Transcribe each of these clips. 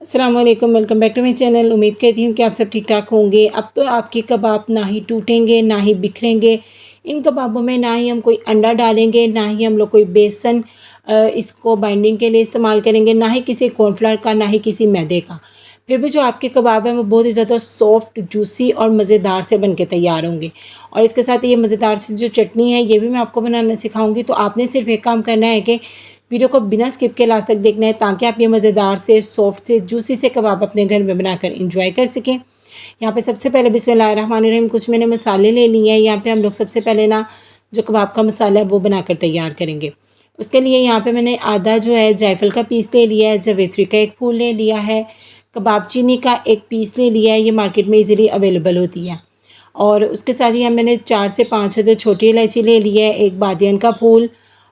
अस्सलाम वालेकुम, welcome back to my channel. उम्मीद करती हूँ कि आप सब ठीक ठाक होंगे। अब तो आपके कबाब ना ही टूटेंगे ना ही बिखरेंगे। इन कबाबों में ना ही हम कोई अंडा डालेंगे, ना ही हम लोग कोई बेसन इसको बाइंडिंग के लिए इस्तेमाल करेंगे, ना ही किसी कॉर्नफ्लावर का, ना ही किसी मैदे का। फिर भी जो आपके कबाब हैं वो बहुत ही ज़्यादा सॉफ्ट, जूसी और मज़ेदार से बन के तैयार होंगे। और इसके साथ ये मज़ेदार सी जो चटनी है ये भी मैं आपको बनाना सिखाऊंगी। तो आपने सिर्फ एक काम करना है कि वीडियो को बिना स्किप के लास्ट तक देखना है, ताकि आप ये मज़ेदार से, सॉफ्ट से, जूसी से कबाब अपने घर में बनाकर इंजॉय कर सकें। यहाँ पे सबसे पहले बिस्मिल्लाहिर्रहमानिर्रहीम कुछ मैंने मसाले ले लिए हैं। यहाँ पे हम लोग सबसे पहले ना जो कबाब का मसाला है वो बनाकर तैयार करेंगे। उसके लिए यहाँ पे मैंने आधा जो है जायफल का पीस ले लिया है, जावित्री का एक फूल ले लिया है, कबाब चीनी का एक पीस ले लिया है, ये मार्केट में ईज़िली अवेलेबल होती है। और उसके साथ ही मैंने 4 से 5 अदद छोटी इलायची ले ली है, एक बादियन का फूल,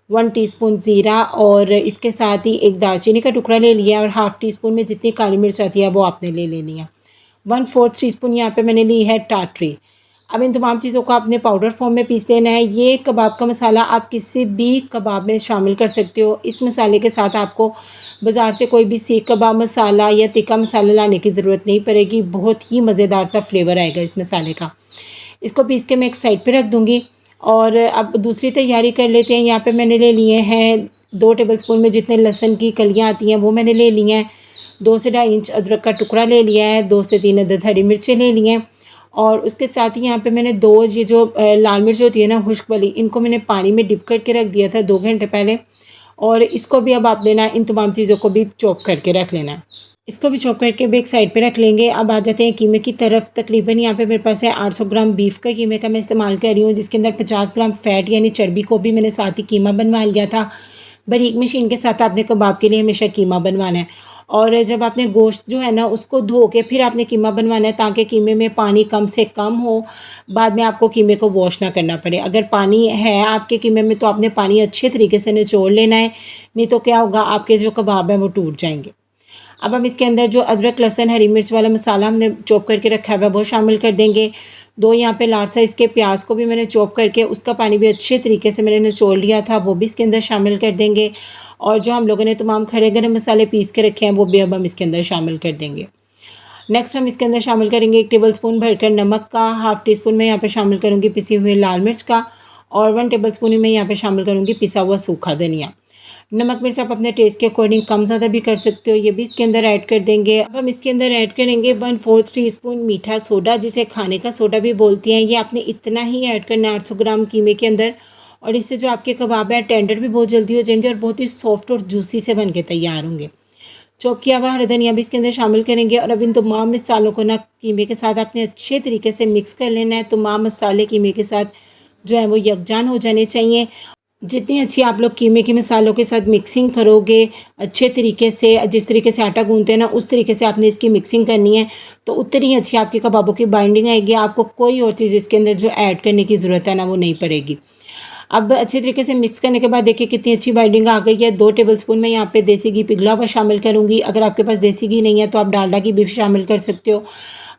1 टीस्पून ज़ीरा और इसके साथ ही एक दालचीनी का टुकड़ा ले लिया और हाफ़ टी स्पून में जितनी काली मिर्च आती है वो आपने ले लेनी है। 1/4 टीस्पून यहाँ पे मैंने ली है टाटरी। अब इन तमाम चीज़ों को आपने पाउडर फॉर्म में पीस लेना है। ये कबाब का मसाला आप किसी भी कबाब में शामिल कर सकते हो। इस मसाले के साथ आपको बाज़ार से कोई भी सीख कबाब मसाला या तिक्का मसाला लाने की ज़रूरत नहीं पड़ेगी। बहुत ही मज़ेदार सा फ्लेवर आएगा इस मसाले का। इसको पीस के मैं एक साइड पे रख दूँगी। और अब दूसरी तैयारी कर लेते हैं। यहाँ पे मैंने ले लिए हैं 2 टेबलस्पून में जितने लहसुन की कलियाँ आती हैं वो मैंने ले ली हैं। 2 से ढाई इंच अदरक का टुकड़ा ले लिया है, 2 से 3 अदद हरी मिर्चें ले ली हैं। और उसके साथ ही यहाँ पे मैंने 2 ये जो लाल मिर्च होती है ना खुश्क वाली, इनको मैंने पानी में डिप करके रख दिया था 2 घंटे पहले। और इसको भी अब आप लेना, इन तमाम चीज़ों को भी चॉप करके रख लेना है। इसको भी चॉप करके भी एक साइड पे रख लेंगे। अब आ जाते हैं कीमे की तरफ। तकरीबन यहाँ पे मेरे पास है 800 ग्राम बीफ का कीमे का मैं इस्तेमाल कर रही हूँ, जिसके अंदर 50 ग्राम फ़ैट यानी चर्बी को भी मैंने साथ ही कीमा बनवा लिया था। बारीक मशीन के साथ आपने कबाब के लिए हमेशा कीमा बनवाना है। और जब आपने गोश्त जो है ना उसको धो के फिर आपने कीमा बनवाना है, ताकि कीमे में पानी कम से कम हो, बाद में आपको कीमे को वॉश ना करना पड़े। अगर पानी है आपके कीमे में तो आपने पानी अच्छे तरीके से निचोड़ लेना है, नहीं तो क्या होगा, आपके जो कबाब हैं वो टूट जाएंगे। अब हम इसके अंदर जो अदरक लहसुन हरी मिर्च वाला मसाला हमने चॉप करके रखा है वो शामिल कर देंगे। 2 यहाँ पे लार्ज साइज़ के प्याज को भी मैंने चॉप करके उसका पानी भी अच्छे तरीके से मैंने निचोड़ लिया था, वो भी इसके अंदर शामिल कर देंगे। और जो हम लोगों ने तमाम खड़े गरम मसाले पीस के रखे हैं वो भी अब हम इसके अंदर शामिल कर देंगे। नेक्स्ट हम इसके अंदर शामिल करेंगे 1 टेबलस्पून भरकर नमक का, हाफ़ टी स्पून मैं यहाँ पे शामिल करूँगी पिसी हुई लाल मिर्च का, और 1 टेबलस्पून मैं यहाँ पे शामिल करूँगी पिसा हुआ सूखा धनिया। नमक मिर्च आप अपने टेस्ट के अकॉर्डिंग कम ज़्यादा भी कर सकते हो, ये भी इसके अंदर ऐड कर देंगे। अब हम इसके अंदर ऐड करेंगे 1/4 टीस्पून मीठा सोडा, जिसे खाने का सोडा भी बोलती हैं। ये आपने इतना ही ऐड करना है 800 ग्राम कीमे के अंदर। और इससे जो आपके कबाब हैं टेंडर भी बहुत जल्दी हो जाएंगे और बहुत ही सॉफ्ट और जूसी से बन के तैयार होंगे। चॉप किया हुआ हरा धनिया भी इसके अंदर शामिल करेंगे। और अब इन तमाम मसालों को ना कीमे के साथ आपने अच्छे तरीके से मिक्स कर लेना है। तमाम मसाले कीमे के साथ जो है वो यकजान हो जाने चाहिए। जितनी अच्छी आप लोग कीमे के मसालों के साथ मिक्सिंग करोगे अच्छे तरीके से, जिस तरीके से आटा गूंथते हैं ना उस तरीके से आपने इसकी मिक्सिंग करनी है, तो उतनी ही अच्छी आपकी कबाबों की बाइंडिंग आएगी। आपको कोई और चीज़ इसके अंदर जो ऐड करने की ज़रूरत है ना वो नहीं पड़ेगी। अब अच्छे तरीके से मिक्स करने के बाद देखिए कितनी अच्छी बाइंडिंग आ गई है। 2 टेबलस्पून मैं यहाँ पे देसी घी पिघला हुआ शामिल करूँगी। अगर आपके पास देसी घी नहीं है तो आप डालडा घी भी शामिल कर सकते हो,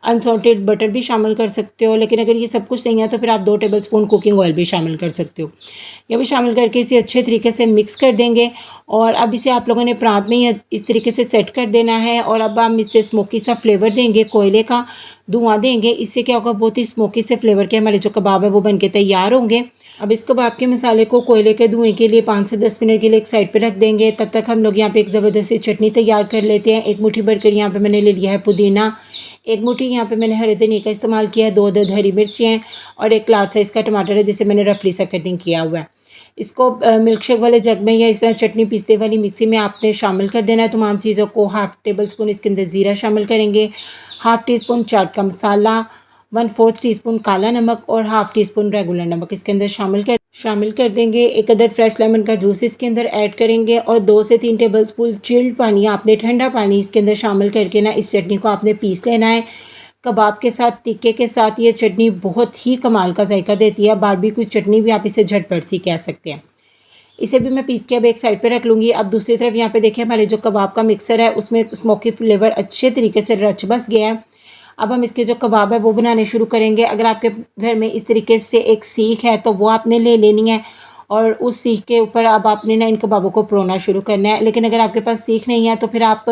अनसॉल्टेड बटर भी शामिल कर सकते हो। लेकिन अगर ये सब कुछ नहीं है तो फिर आप 2 टेबलस्पून कुकिंग ऑयल भी शामिल कर सकते हो। ये भी शामिल करके इसे अच्छे तरीके से मिक्स कर देंगे। और अब इसे आप लोगों ने प्रांत में ही इस तरीके से सेट कर देना है। और अब हम इससे स्मोकी सा फ्लेवर देंगे, कोयले का धुआं देंगे। इससे क्या होगा, बहुत ही स्मोकी से फ्लेवर के हमारे जो कबाब है वो बन के तैयार होंगे। अब इस कबाब के मसाले को कोयले के धुएँ के लिए 5 से 10 मिनट के लिए एक साइड पे रख देंगे। तब तक हम लोग यहाँ पे एक ज़बरदस्त सी चटनी तैयार कर लेते हैं। 1 मुट्ठी भरकर यहाँ पे मैंने ले लिया है पुदीना, 1 मुट्ठी यहाँ पे मैंने हरे धनिया का इस्तेमाल किया है, 2 अदद हरी मिर्ची हैं और 1 लार्ज साइज़ का टमाटर है जिसे मैंने रफली सा कटिंग किया हुआ है। इसको मिल्क शेक वाले जग में या इस तरह चटनी पीसते वाली मिक्सी में आपने शामिल कर देना है तमाम चीज़ों को। हाफ़ टेबल स्पून इसके अंदर ज़ीरा शामिल करेंगे, हाफ़ टी स्पून चाट का मसाला, 1/4 टीस्पून काला नमक और हाफ़ टी स्पून रेगुलर नमक इसके अंदर शामिल कर देंगे। 1 अदद फ्रेश लेमन का जूस इसके अंदर ऐड करेंगे और 2 से 3 टेबलस्पून चिल्ड पानी, आपने ठंडा पानी इसके अंदर शामिल करके ना इस चटनी को आपने पीस लेना है। कबाब के साथ, टिक्के के साथ ये चटनी बहुत ही कमाल का जायका देती है। बारबेक्यू चटनी भी आप इसे झटपट सी कह सकते हैं। इसे भी मैं पीस के अब एक साइड पे रख लूँगी। अब दूसरी तरफ यहाँ पे देखिए हमारे जो कबाब का मिक्सर है उसमें स्मोकी फ्लेवर अच्छे तरीके से रच बस गया है। अब हम इसके जो कबाब है वो बनाने शुरू करेंगे। अगर आपके घर में इस तरीके से एक सीख है तो वो आपने ले लेनी है। और उस सीख के ऊपर अब आपने ना इन कबाबों को परोना शुरू करना है। लेकिन अगर आपके पास सीख नहीं है तो फिर आप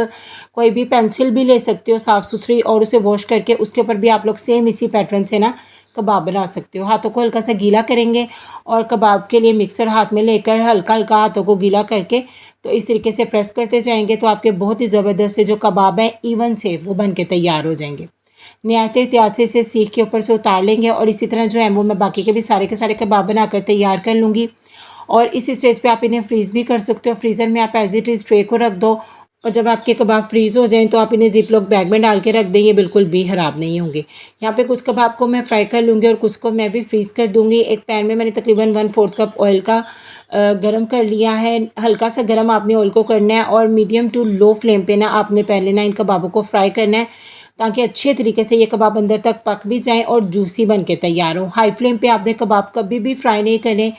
कोई भी पेंसिल भी ले सकते हो साफ़ सुथरी, और उसे वॉश करके उसके ऊपर भी आप लोग सेम इसी पैटर्न से ना कबाब बना सकते हो। हाथों को हल्का सा गीला करेंगे और कबाब के लिए मिक्सर हाथ में लेकर हल्का हल्का हाथों को गीला करके तो इस तरीके से प्रेस करते जाएंगे तो आपके बहुत ही ज़बरदस्त से जो कबाब हैं इवन से वो बन के तैयार हो जाएंगे। नहायत एहतियात से इसे सीख के ऊपर से उतार लेंगे और इसी तरह जो है वो मैं बाकी के सारे कबाब बनाकर तैयार कर लूँगी। और इस स्टेज पे आप इन्हें फ्रीज़ भी कर सकते हो। फ्रीज़र में आप एज़ इट इज़ ट्रे को रख दो और जब आपके कबाब फ्रीज़ हो जाएँ तो आप इन्हें ज़िप लॉक बैग में डाल के रख दें, ये बिल्कुल भी ख़राब नहीं होंगे। यहाँ पे कुछ कबाब को मैं फ्राई कर लूँगी और कुछ को मैं भी फ्रीज़ कर दूँगी। एक पैन में मैंने तकरीबन 1/4 कप ऑयल का गरम कर लिया है। हल्का सा गरम आपने ऑयल को करना है और मीडियम टू लो फ्लेम पे ना आपने पहले ना इन कबाबों को फ्राई करना है ताकि अच्छे तरीके से ये कबाब अंदर तक पक भी जाएँ और जूसी बन के तैयार हो। हाई फ्लेम पे आपने कबाब कभी भी फ्राई नहीं करने,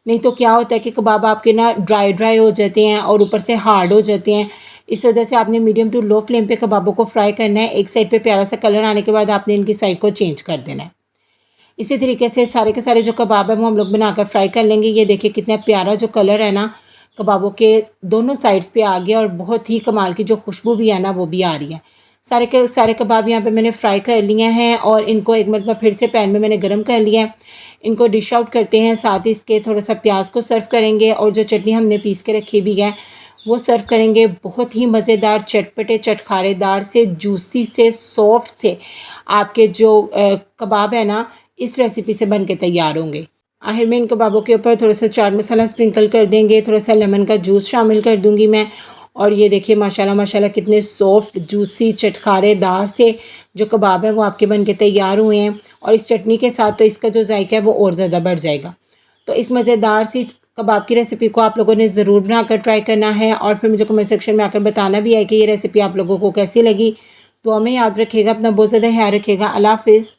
नहीं तो क्या होता है कि कबाब आपके ना ड्राई हो जाते हैं और ऊपर से हार्ड हो जाते हैं। इस वजह से आपने मीडियम टू लो फ्लेम पे कबाबों को फ्राई करना है। एक साइड पे प्यारा सा कलर आने के बाद आपने इनकी साइड को चेंज कर देना है। इसी तरीके से सारे के सारे जो कबाब है वो हम लोग बनाकर फ्राई कर लेंगे। ये देखिए कितना प्यारा जो कलर है ना कबाबों के दोनों साइड्स पे आ गया और बहुत ही कमाल की जो खुशबू भी है ना वो भी आ रही है। सारे के सारे कबाब यहाँ पे मैंने फ्राई कर लिए हैं और इनको एक मरतबा फिर से पैन में मैंने गर्म कर लिया है। इनको डिश आउट करते हैं, साथ ही इसके थोड़ा सा प्याज को सर्व करेंगे और जो चटनी हमने पीस के रखी भी है वो सर्व करेंगे। बहुत ही मज़ेदार चटपटे चटखारेदार से जूसी से सॉफ्ट से आपके जो कबाब है ना इस रेसिपी से बन के तैयार होंगे। आखिर में इन कबाबों के ऊपर थोड़ा सा चाट मसाला स्प्रिंकल कर देंगे, थोड़ा सा लेमन का जूस शामिल कर दूंगी मैं। और ये देखिए माशाल्लाह माशाल्लाह कितने सॉफ्ट जूसी चटखारेदार से जो कबाब है वो आपके बन के तैयार हुए हैं। और इस चटनी के साथ तो इसका जो जायका है वो और ज़्यादा बढ़ जाएगा। तो इस मज़ेदार सी कबाब की रेसिपी को आप लोगों ने ज़रूर बनाकर ट्राई करना है और फिर मुझे कमेंट सेक्शन में आकर बताना भी है कि ये रेसिपी आप लोगों को कैसी लगी। तो हमें याद रखिएगा, अपना बहुत ज़्यादा ख्याल रखिएगा। अल्लाह हाफ़िज़।